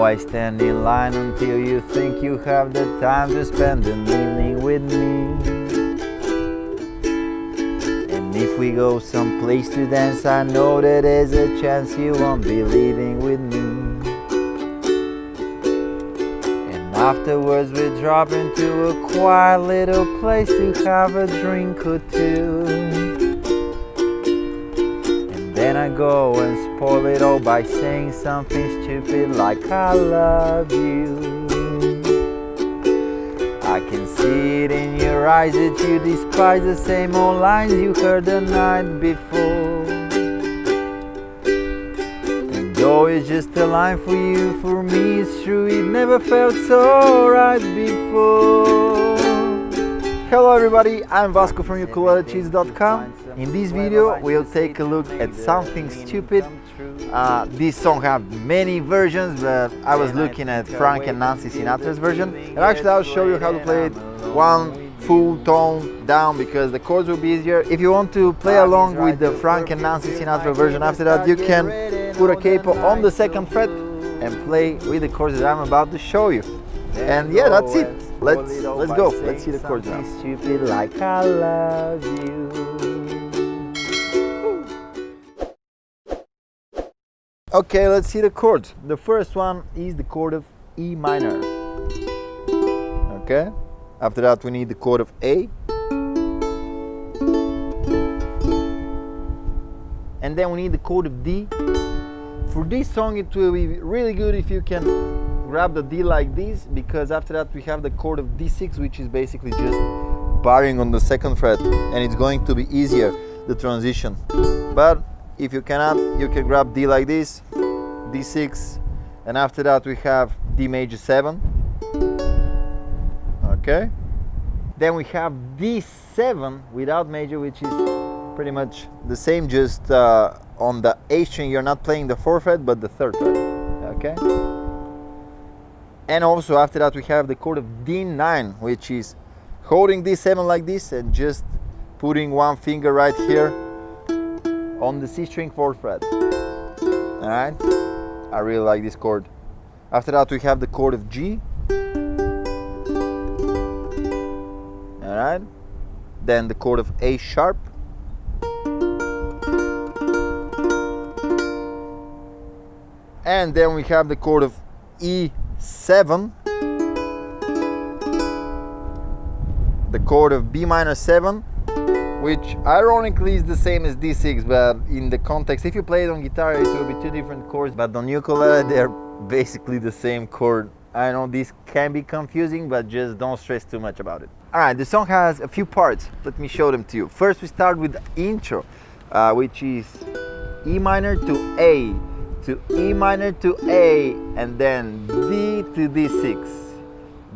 Why stand in line until you think you have the time to spend an evening with me? And if we go someplace to dance, I know that there's a chance you won't be leaving with me. And afterwards we drop into a quiet little place to have a drink or two. Then I go and spoil it all by saying something stupid like I love you. I can see it in your eyes that you despise the same old lines you heard the night before. And though it's just a line for you, for me it's true, it never felt so right before. Hello everybody, I'm Vasco from ukulelecheats.com. In this video we'll take a look at something stupid. This song has many versions, but I was looking at Frank and Nancy Sinatra's version, and actually I'll show you how to play it one full tone down because the chords will be easier. If you want to play along with the Frank and Nancy Sinatra version after that, you can put a capo on the second fret and play with the chords that I'm about to show you. And yeah, that's it. Let's go. Let's see the chords now. Stupid like I love you. Okay, let's see the chords. The first one is the chord of E minor. Okay. After that we need the chord of A. And then we need the chord of D. For this song it will be really good if you can grab the D like this, because after that we have the chord of D6, which is basically just barring on the second fret, and it's going to be easier, the transition. But if you cannot, you can grab D like this, D6, and after that we have D major 7. Okay. Then we have D7 without major, which is pretty much the same, just on the A string you're not playing the 4th fret but the 3rd fret. Okay. And also after that we have the chord of D9, which is holding D7 like this and just putting one finger right here on the C string 4th fret. Alright, I really like this chord. After that we have the chord of G. Alright, then the chord of A sharp. And then we have the chord of E7, the chord of B minor 7, which ironically is the same as D6, but in the context, if you play it on guitar it will be two different chords, but on ukulele they're basically the same chord. I know this can be confusing, but just don't stress too much about it. Alright, the song has a few parts. Let me show them to you. First we start with the intro, which is E minor to A, to E minor to A, and then D to D6,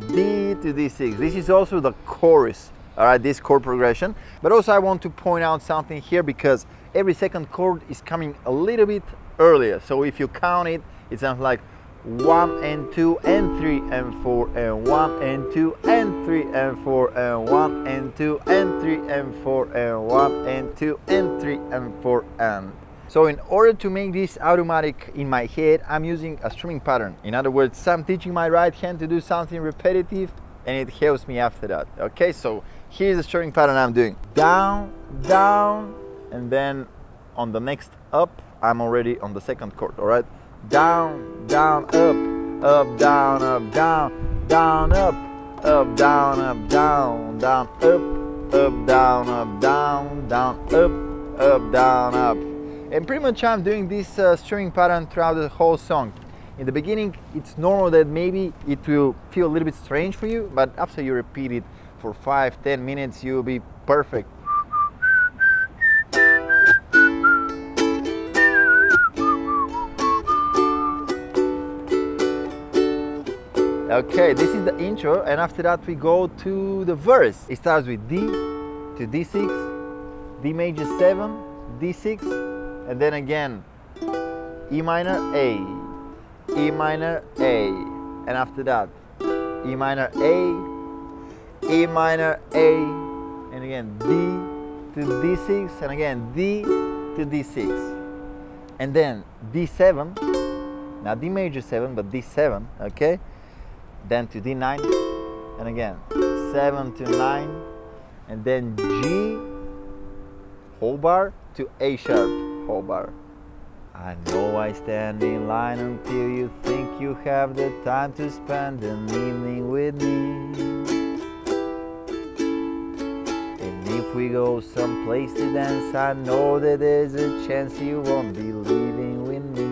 D to D6. This is also the chorus, alright, this chord progression. But also I want to point out something here, because every second chord is coming a little bit earlier. So if you count it, it sounds like 1 and 2 and 3 and 4 and 1 and 2 and 3 and 4 and 1 and 2 and 3 and 4 and 1 and 2 and 3 and 4 and. So in order to make this automatic in my head, I'm using a strumming pattern. In other words, I'm teaching my right hand to do something repetitive and it helps me after that. Okay, so here's the strumming pattern I'm doing. Down, down, and then on the next up, I'm already on the second chord, all right? Down, down, up, up, down, up, down, down, up, up, down, up, down, down, up, down, up, down, down, up, down, up. And pretty much I'm doing this strumming pattern throughout the whole song. In the beginning it's normal that maybe it will feel a little bit strange for you, but after you repeat it for 5-10 minutes you'll be perfect. Okay, this is the intro, and after that we go to the verse. It starts with D to D6, D major 7, D6, and then again E minor A, E minor A, and after that E minor A, E minor A, and again D to D6, and again D to D6, and then D7, not D major 7, but D7, okay? Then to D9, and again 7 to 9, and then G whole bar to A sharp whole bar. I know I stand in line until you think you have the time to spend an evening with me. And if we go someplace to dance, I know that there's a chance you won't be leaving with me.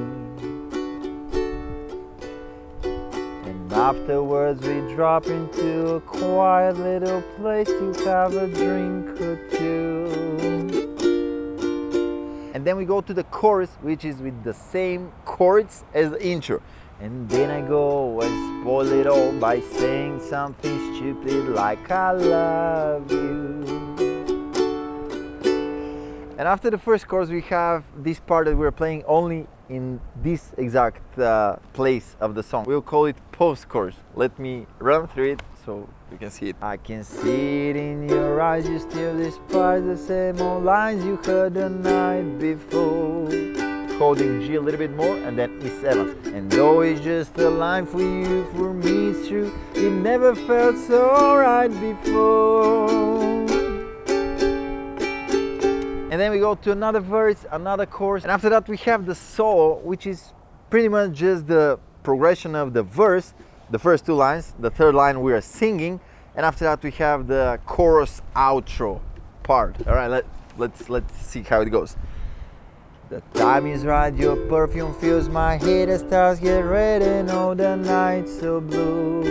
And afterwards we drop into a quiet little place to have a drink or two. And then we go to the chorus, which is with the same chords as the intro. And then I go and spoil it all by saying something stupid like I love you. And after the first chorus we have this part that we're playing only in this exact place of the song. We'll call it post-chorus. Let me run through it so you can see it. I can see it in your eyes, you still despise the same old lines you heard the night before. Holding G a little bit more and then E7. And though it's just a line for you, for me it's true, it never felt so right before. And then we go to another verse, another chorus, and after that we have the solo, which is pretty much just the progression of the verse, the first two lines, the third line we are singing, and after that we have the chorus outro part. All right, let's see how it goes. The time is right, your perfume fills my head, the stars get red and all the night's so blue.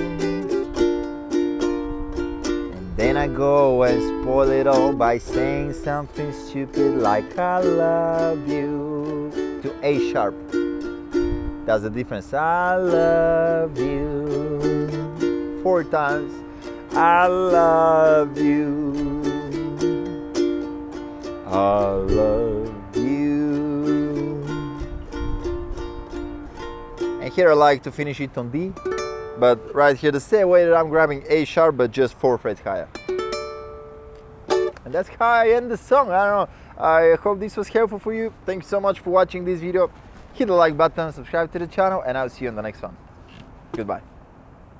Then I go and spoil it all by saying something stupid like I love you to A sharp. That's the difference. I love you 4 times. I love you. I love you. And here I like to finish it on D. But right here, the same way that I'm grabbing A sharp, but just 4 frets higher. And that's how I end the song. I don't know. I hope this was helpful for you. Thank you so much for watching this video. Hit the like button, subscribe to the channel, and I'll see you in the next one. Goodbye.